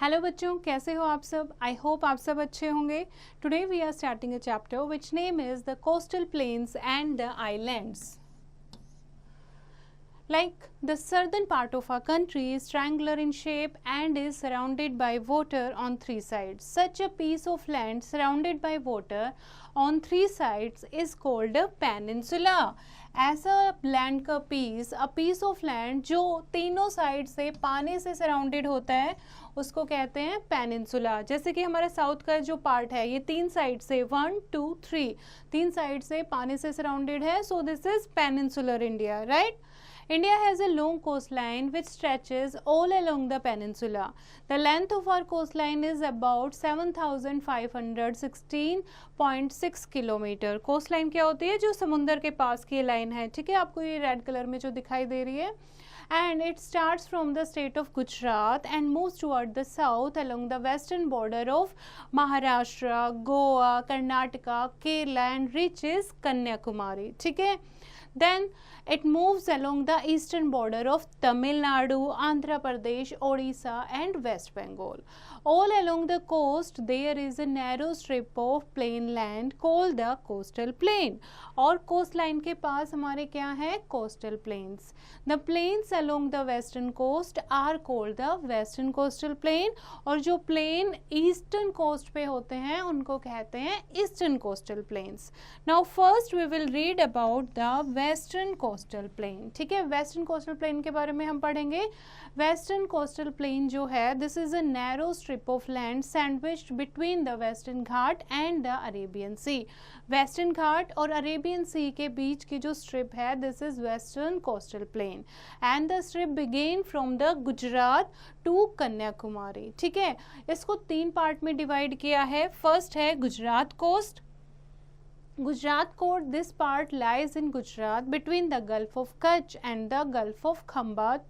Hello बच्चों, कैसे हो आप सब? आई होप आप सब अच्छे होंगे। Today we are starting a chapter which name is the coastal plains and the islands. Like the southern part of our country is triangular in shape and is surrounded by water on three sides. Such a piece of land surrounded by water on three sides is called a peninsula. ऐसा land का piece, a piece of land जो तीनों side से पानी से surrounded होता है, उसको कहते हैं पेनिनसुला. जैसे कि हमारे साउथ का जो पार्ट है ये तीन साइड से 1 2 3 तीन साइड से पानी से सराउंडेड है. So this is peninsular India, right? India has a long coastline which stretches all along the peninsula. The length of our coastline is about 7,516.6 kilometre. Coastline क्या होती है? जो समुंदर के पास की लाइन है, ठीक है? आपको ये रेड कलर में जो दिखाई दे रही है. And it starts from the state of Gujarat and moves toward the south along the western border of Maharashtra, Goa, Karnataka, Kerala and reaches Kanyakumari. ठीक है? Then it moves along the eastern border of Tamil Nadu, Andhra Pradesh, Odisha and West Bengal. All along the coast there is a narrow strip of plain land called the coastal plain. और coastline के पास हमारे क्या है? Coastal plains. The plains along the western coast are called the western coastal plain. और जो plain eastern coast पे होते हैं उनको कहते हैं eastern coastal plains. Now first we will read about the western coastal plain. ठीक है? western coastal plain के बारे में हम पढ़ेंगे. western coastal plain जो है, this is a narrow strip of land sandwiched between the western Ghat and the Arabian Sea. western Ghat और Arabian Sea के बीच की जो strip है, this is western coastal plain and the strip begin from the Gujarat to Kanyakumari. ठीक है? इसको तीन part में डिवाइड किया है. फर्स्ट है Gujarat coast. Gujarat coast, this part lies in Gujarat between the Gulf of Kutch and the Gulf of Khambat.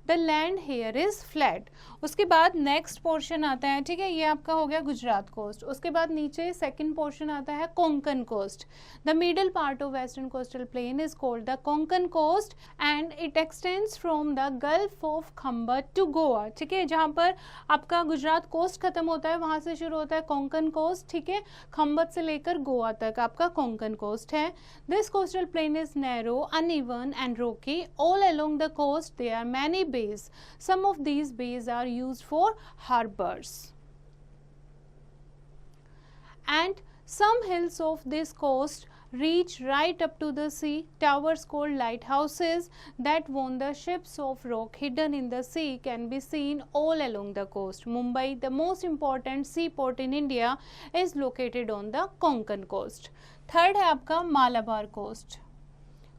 The land here is flat. उसके बाद नेक्स्ट पोर्शन आता है, ठीक है? ये आपका हो गया गुजरात कोस्ट. उसके बाद नीचे सेकंड पोर्शन आता है Konkan coast. The middle part of western coastal plain is called the Konkan coast and it extends from the gulf of Khambhat to Goa. ठीक है? जहाँ पर आपका गुजरात कोस्ट खत्म होता है वहाँ से शुरू होता है कोंकण कोस्ट. ठीक है? खम्बत से लेकर गोवा तक आपका कोंकण कोस्ट है. This coastal plain is narrow, uneven and rocky. All along the coast there are many bays. Some of these bays are used for harbors. And some hills of this coast reach right up to the sea. Towers called lighthouses that warn the ships of rock hidden in the sea can be seen all along the coast. Mumbai, the most important seaport in India, is located on the Konkan coast. Third है आपका Malabar coast.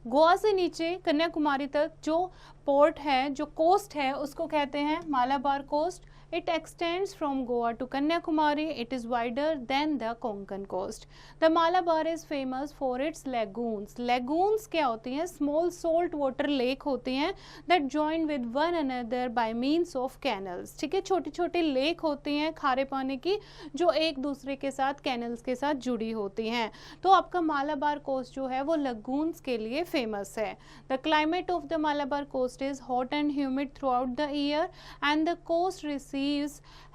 Goa से नीचे कन्याकुमारी तक जो port है, जो coast है, उसको कहते हैं Malabar coast. It extends from Goa to Kanyakumari. It is wider than the Konkan coast. The Malabar is famous for its lagoons. Lagoons क्या होती हैं? Small salt water lake होती हैं that join with one another by means of canals. ठीक है? छोटी छोटी lake होती हैं खारे पानी की जो एक दूसरे के साथ कैनल्स के साथ जुड़ी होती हैं. तो आपका मालाबार कोस्ट जो है वो लगून्स के लिए फेमस है. The climate of the Malabar coast is hot and humid throughout the year and the coast receives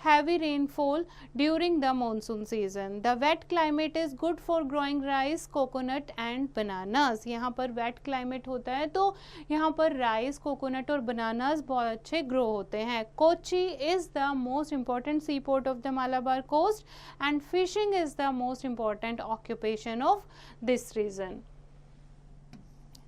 heavy rainfall during the monsoon season. The wet climate is good for growing rice, coconut and bananas. यहाँ पर wet climate होता है तो यहाँ पर rice, coconut और bananas बहुत अच्छे grow होते हैं. Kochi is the most important seaport of the Malabar coast and fishing is the most important occupation of this region.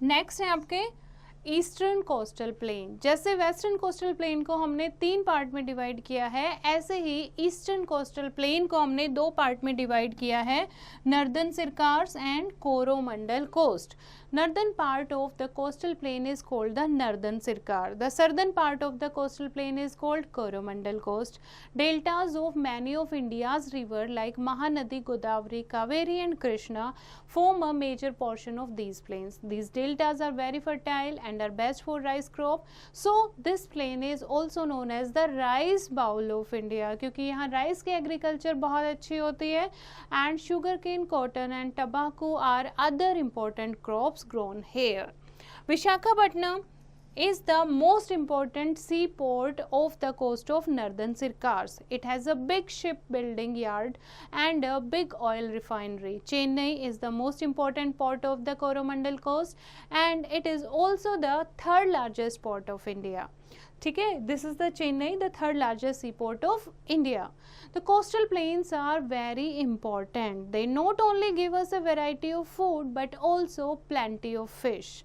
Next है आपके ईस्टर्न कोस्टल प्लेन. जैसे वेस्टर्न कोस्टल प्लेन को हमने तीन पार्ट में डिवाइड किया है, ऐसे ही ईस्टर्न कोस्टल प्लेन को हमने दो पार्ट में डिवाइड किया है, northern Circars and Coromandel coast. Northern part of the coastal plain is called the Northern Sircar. The southern part of the coastal plain is called Coromandel coast. Deltas of many of India's rivers like Mahanadi, Godavari, Kaveri and Krishna form a major portion of these plains. These deltas are very fertile and are best for rice crop. So this plain is also known as the rice bowl of India क्योंकि यहाँ rice की agriculture बहुत अच्छी होती है and sugarcane, cotton and tobacco are other important crops grown here. Visakhapatnam is the most important seaport of the coast of northern Sircars. It has a big shipbuilding yard and a big oil refinery. Chennai is the most important port of the Coromandel coast and it is also the third largest port of India. ठीक है, this is the Chennai, the third largest seaport of India. The coastal plains are very important. They not only give us a variety of food but also plenty of fish.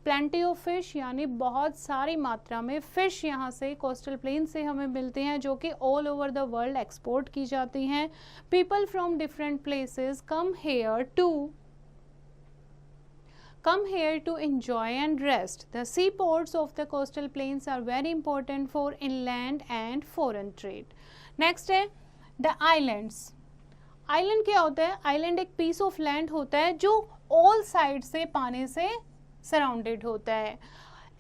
Plenty of fish यानी बहुत सारी मात्रा में fish यहाँ से coastal plain से हमें मिलते हैं जो कि all over the world export की जाती हैं. People from different places come here to enjoy and rest. The seaports of the coastal plains are very important for inland and foreign trade. Next है the islands. आइलैंड क्या होता है? Island एक piece of land होता है जो all side से पानी से सराउंडेड होता है.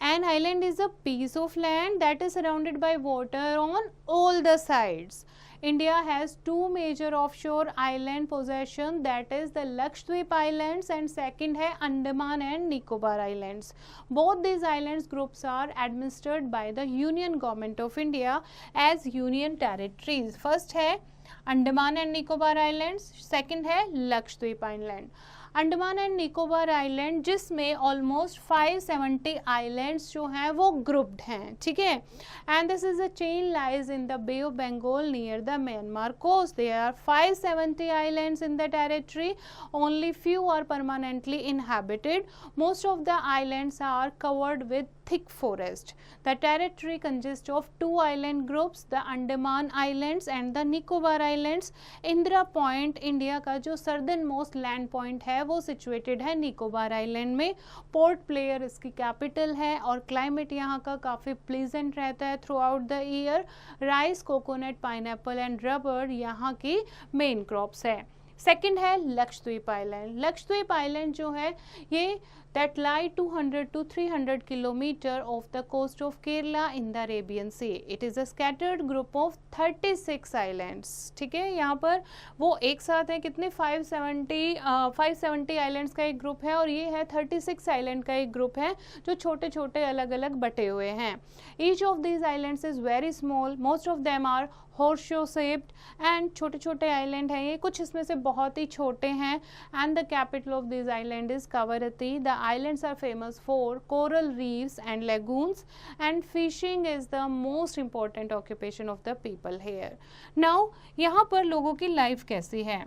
An island is a piece of land that is surrounded by water on all the sides. India has two major offshore island possession, that is the Lakshadweep Islands and second है Andaman and Nicobar Islands. Both these islands groups are administered by the Union Government of India as union territories. First है Andaman and Nicobar Islands, second है Lakshadweep Island. Andaman and Nicobar island जिसमें almost 570 islands जो हैं वो grouped हैं. ठीक है, and this is a chain lies in the Bay of Bengal near the Myanmar coast. There are 570 islands in the territory. Only few are permanently inhabited. Most of the islands are covered with thick forest. The territory consists of two island groups, the Andaman Islands and the Nicobar Islands. Indira Point, India का जो southern most land point है वो situated है Nicobar island में. Port player इसकी capital है और climate यहाँ का काफ़ी प्लीजेंट रहता है through out the year. Rice, coconut, pineapple and rubber यहाँ की मेन क्रॉप्स है. सेकेंड है लक्षद्वीप आइलैंड. लक्षद्वीप आइलैंड जो है ये that lie 200 to 300 kilometer off the coast of Kerala in the Arabian Sea. It is a scattered group of 36 islands. ठीक है, यहाँ पर वो एक साथ है कितने 570 आइलैंड्स का एक ग्रुप है और ये है 36 आइलैंड का एक ग्रुप है जो छोटे छोटे अलग अलग बटे हुए हैं. Each of these islands is very small. Most of them are horseshoe shaped and छोटे छोटे आइलैंड हैं ये, कुछ इसमें से बहुत ही छोटे हैं. And the capital of this island is Kavaratti. The islands are famous for coral reefs and lagoons and fishing is the most important occupation of the people here. Now यहाँ पर लोगों की लाइफ कैसी है?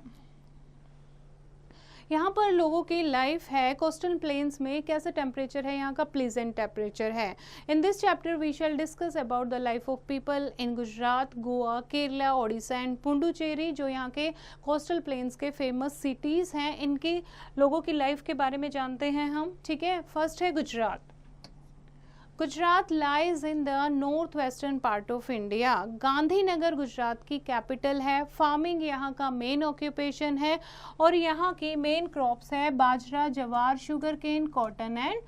यहाँ पर लोगों की लाइफ है कोस्टल प्लेन्स में कैसा टेम्परेचर है, यहाँ का प्लीजेंट टेम्परेचर है. In this chapter we shall discuss about the life of people in Gujarat, Goa, Kerala, Odisha and Puducherry जो यहाँ के कोस्टल प्लेन्स के फेमस सिटीज़ हैं. इनकी लोगों की लाइफ के बारे में जानते हैं हम. ठीक है, फर्स्ट है Gujarat. Gujarat lies in the north western part of India. Gandhinagar Gujarat की कैपिटल है. फार्मिंग यहाँ का मेन ऑक्यूपेशन है और यहाँ की मेन क्रॉप्स है bajra, jowar, sugar cane, cotton and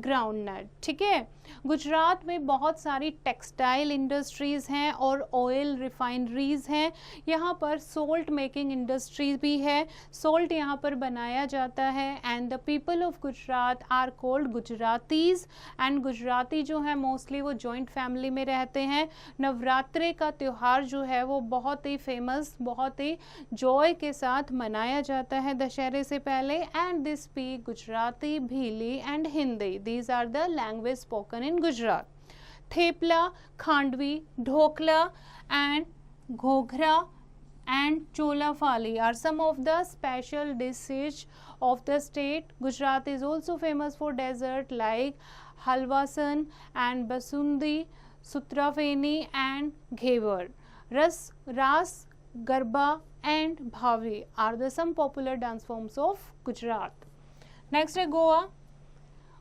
groundnut. ठीक है, गुजरात में बहुत सारी टेक्सटाइल इंडस्ट्रीज़ हैं और ऑयल रिफाइनरीज़ हैं. यहाँ पर सोल्ट मेकिंग इंडस्ट्री भी है. सोल्ट यहाँ पर बनाया जाता है. And the people of Gujarat are called Gujaratis. And Gujarati जो है मोस्टली वो जॉइंट फैमिली में रहते हैं. नवरात्रे का त्यौहार जो है वो बहुत ही फेमस, बहुत ही जॉय के साथ मनाया जाता है दशहरे से पहले. And this speak Gujarati, Bhili and Hindi. These are the language spoken in Gujarat. Thepla, Khandvi, Dhokla and Ghoghra and Chola Fali are some of the special dishes of the state. Gujarat is also famous for dessert like Halwasan and Basundi, Sutrafeni and Ghevar. Ras, Garba and Bhavi are the some popular dance forms of Gujarat. Next है गोवा.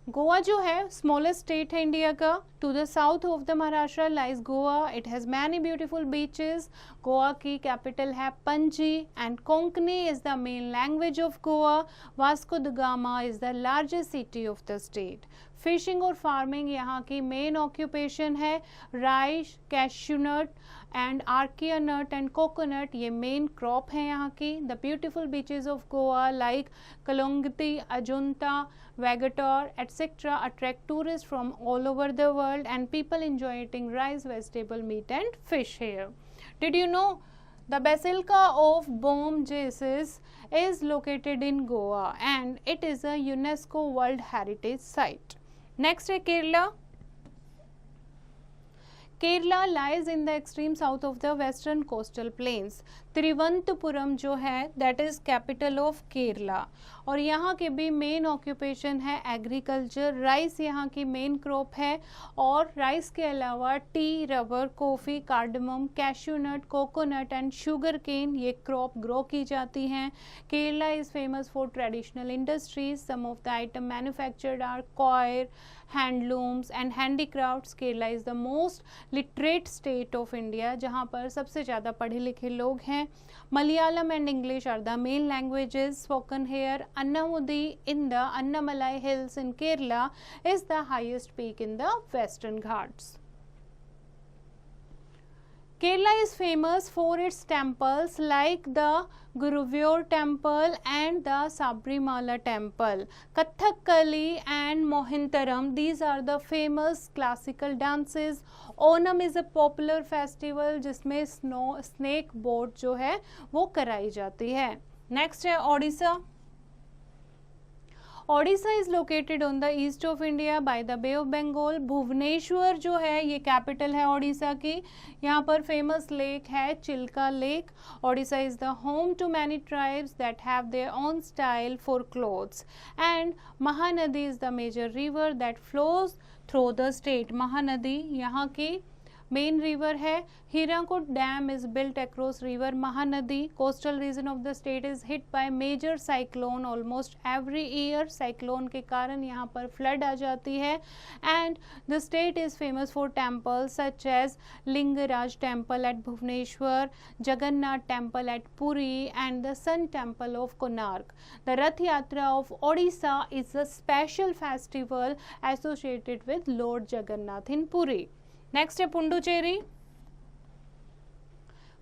गोवा जो है smallest state है India का. To the south of the Maharashtra lies Goa. It has many beautiful beaches. Goa की capital है Panaji and Konkani is the main language of Goa. Vasco da Gama is the largest city of the state. Fishing और farming यहाँ की मेन ऑक्यूपेशन है। Rice, cashew nut and areca nut and coconut ये main crop है यहाँ की। The beautiful beaches of Goa like Calangute, Ajanta, Vagator, etc. attract tourists from all over the world, and people enjoy eating rice, vegetable, meat and fish here. Did you know the Basilica of Bom Jesus is located in Goa and it is a UNESCO World Heritage Site. Next है Kerala. Kerala lies in the extreme south of the western coastal plains. Thiruvananthapuram जो है that is capital of Kerala और यहाँ के भी main occupation है agriculture. Rice यहाँ की मेन क्रॉप है और राइस के अलावा tea, rubber, coffee, cardamom, cashew nut, coconut and sugar cane ये क्रॉप ग्रो की जाती हैं। Kerala is famous for traditional industries. Some of the item manufactured are coir, handlooms and handicrafts. Kerala is the most literate state of India जहाँ पर सबसे ज़्यादा पढ़े लिखे लोग हैं। Malayalam and English are the main languages spoken here. Annamudi in the Annamalai Hills in Kerala is the highest peak in the Western Ghats. Kerala is famous for its temples like the Guruvayur temple and the Sabrimala temple. Kathakali and Mohintaram, these are the famous classical dances. Onam is a popular festival जिसमें snake boat जो है वो कराई जाती है. Next है Odisha. Odisha is located on the east of India by the Bay of Bengal. Bhubaneswar जो है ये कैपिटल है ओडिशा की. यहाँ पर फेमस लेक है Chilka lake. Odisha is the home to many tribes that have their own style for clothes and Mahanadi is the major river that flows through the state. Mahanadi यहाँ की मेन रिवर है. Hirakud dam is built across river Mahanadi. Coastal region of the state is hit by major cyclone almost every year. Cyclone के कारण यहाँ पर flood आ जाती है. And the state is famous for temples such as Lingaraj temple at Bhubaneswar, Jagannath temple at Puri and the sun temple of Konark. The Rath Yatra of Odisha is a special festival associated with lord Jagannath in Puri. Next है Puducherry.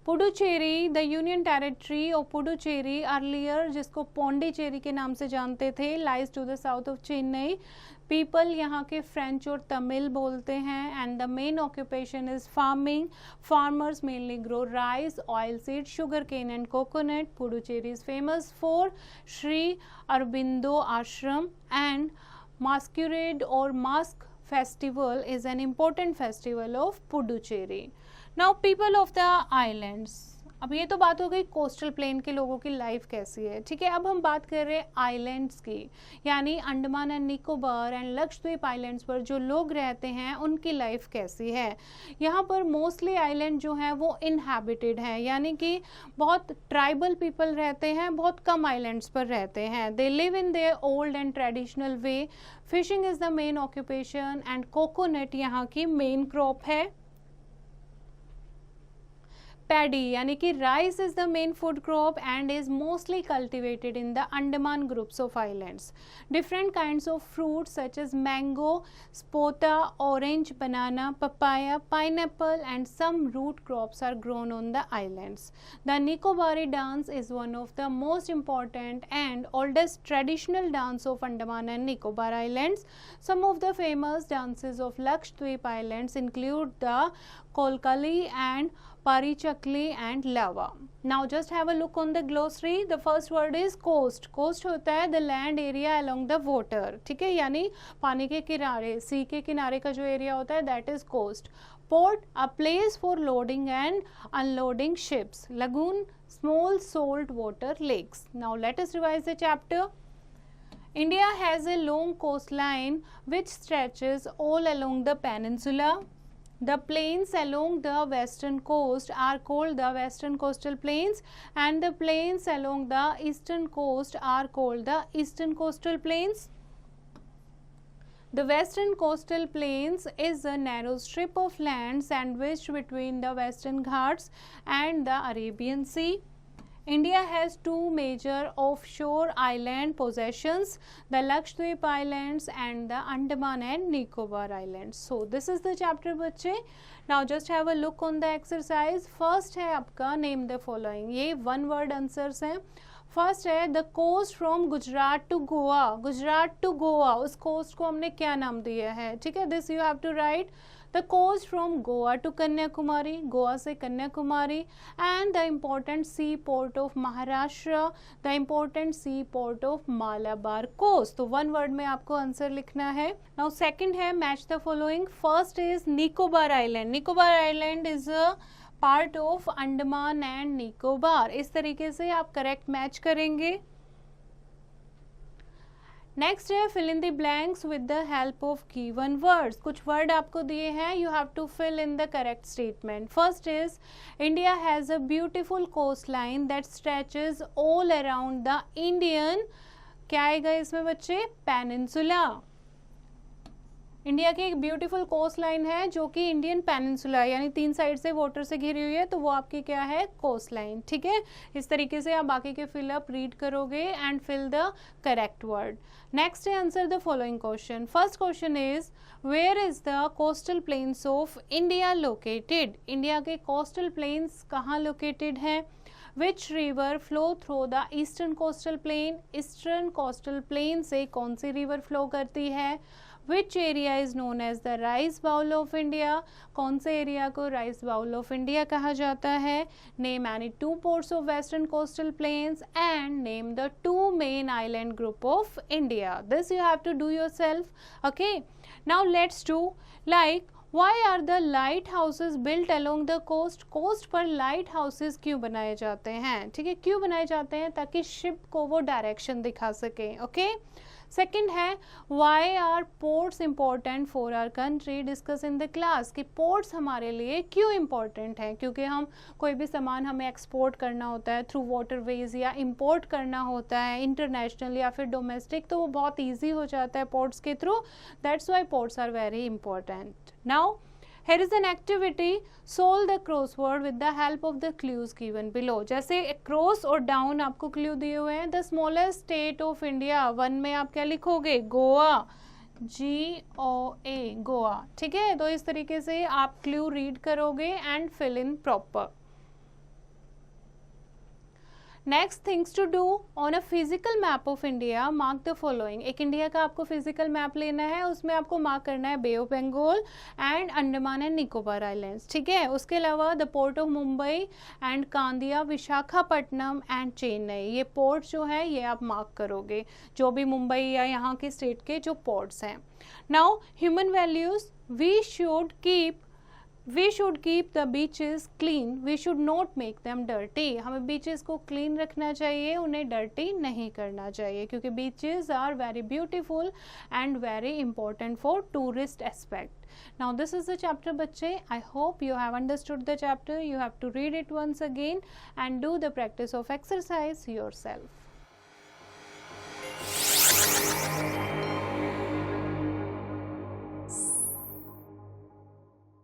Puducherry the union territory of Puducherry earlier जिसको पौंडीचेरी के नाम से जानते थे lies to the south of Chennai. People यहाँ के French और तमिल बोलते हैं and the main occupation is farming. Farmers mainly grow rice, oil seed, sugar cane and coconut. Puducherry is famous for Shri Aurobindo ashram and masquerade और mask festival is an important festival of Puducherry. Now people of the islands. अब ये तो बात हो गई coastal plain के लोगों की लाइफ कैसी है. ठीक है, अब हम बात कर रहे हैं आइलैंड्स की, यानी Andaman and Nicobar and Lakshadweep islands पर जो लोग रहते हैं उनकी लाइफ कैसी है. यहाँ पर मोस्टली आइलैंड जो हैं वो इनहैबिटेड हैं, यानी कि बहुत ट्राइबल पीपल रहते हैं, बहुत कम आइलैंड्स पर रहते हैं. They live in their old and traditional way. Fishing is the main occupation and coconut यहाँ की मेन क्रॉप है. पैडी यानी कि rice is the main food crop and is mostly cultivated in the Andaman groups of islands. Different kinds of fruit such as mango, sapota, orange, banana, papaya, pineapple and some root crops are grown on the islands. The Nicobari dance is one of the most important and oldest traditional dance of Andaman and Nicobar Islands. Some of the famous dances of Lakshadweep Islands include the Kolkali and Parichakli and Lava. Now just have a look on the glossary. The first word is coast. Coast होता है the land area along the water. ठीक है, यानी पानी के किनारे, सी के किनारे का जो एरिया होता है that is coast. Port, a place for loading and unloading ships. Lagoon, small salt water lakes. Now let us revise the chapter. India has a long coastline which stretches all along the peninsula. The plains along the western coast are called the western coastal plains and the plains along the eastern coast are called the eastern coastal plains. The western coastal plains is a narrow strip of land sandwiched between the Western Ghats and the Arabian Sea. India has two major offshore island possessions, the Lakshadweep Islands and the Andaman and Nicobar Islands. So this is the chapter बच्चे. Now just have a look on the exercise. First है आपका name the following. ये one word answers हैं. First है the coast from Gujarat to Goa. Gujarat to Goa, उस coast को हमने क्या नाम दिया है, ठीक है. This you have to write the coast from Goa to Kanyakumari, Goa से Kanyakumari. And the important sea port of Maharashtra, the important sea port of Malabar coast. तो वन वर्ड में आपको आंसर लिखना है. नाउ सेकंड है match the following. First is Nicobar island. Nicobar island is a part of Andaman and Nicobar. इस तरीके से आप करेक्ट मैच करेंगे. नेक्स्ट है fill in the blanks with the help of given words. कुछ वर्ड आपको दिए हैं, you have to fill in the correct statement. First is India has a beautiful coast line that stretches all around the Indian. क्या आएगा इसमें बच्चे? Peninsula. India की एक ब्यूटीफुल कोस्ट लाइन है जो कि इंडियन पेनिनसुला यानी 3 साइड से वाटर से घिरी हुई है, तो वो आपकी क्या है? Coast line. ठीक है, इस तरीके से आप बाकी के फिलअप रीड करोगे and fill the correct word. Next है answer the following question. First question is where is the coastal plains of India located. India के कोस्टल प्लेन्स कहाँ लोकेटेड हैं? Which river flow through the eastern coastal plain. Eastern coastal plain से कौन सी river flow करती है? Which area is known as the rice bowl of India. कौन से area को राइस बाउल ऑफ इंडिया कहा जाता है? Name any 2 ports of western coastal plains and name the 2 main island group of India. This you have to do yourself. Okay. Now let's do like why are the lighthouses built along the coast. Coast पर lighthouses क्यों बनाए जाते हैं? ठीक है, क्यों बनाए जाते हैं? ताकि शिप को वो डायरेक्शन दिखा सके. ओके. सेकेंड है why are ports important for our country. Discuss in the class कि पोर्ट्स हमारे लिए क्यों इम्पॉर्टेंट हैं. क्योंकि हम कोई भी सामान हमें एक्सपोर्ट करना होता है थ्रू वाटरवेज या इंपोर्ट करना होता है इंटरनेशनल या फिर डोमेस्टिक, तो वो बहुत ईजी हो जाता है पोर्ट्स के थ्रू. That's why ports are very important. Now here is an activity, solve the crossword with the help of the clues given below. जैसे क्रॉस और डाउन आपको क्लू दिए हुए हैं. The smallest state of India, 1 में आप क्या लिखोगे? गोवा. GOA, गोवा. ठीक है, तो इस तरीके से आप क्लू रीड करोगे and fill in proper. Next things to do on a physical map of India. Mark the following. एक इंडिया का आपको फिजिकल मैप लेना है, उसमें आपको मार्क करना है bay of Bengal and Andaman and Nicobar islands. ठीक है, उसके अलावा the port of Mumbai and Kandla, Visakhapatnam and Chennai. ये पोर्ट जो है ये आप मार्क करोगे, जो भी मुंबई या यहाँ के स्टेट के जो पोर्ट्स हैं. Now human values. We should keep the beaches clean. We should not make them dirty. हमें beaches को clean रखना चाहिए, उन्हें dirty नहीं करना चाहिए, क्योंकि beaches are very beautiful and very important for tourist aspect. Now this is the chapter बच्चे. I hope you have understood the chapter. You have to read it once again and do the practice of exercise yourself.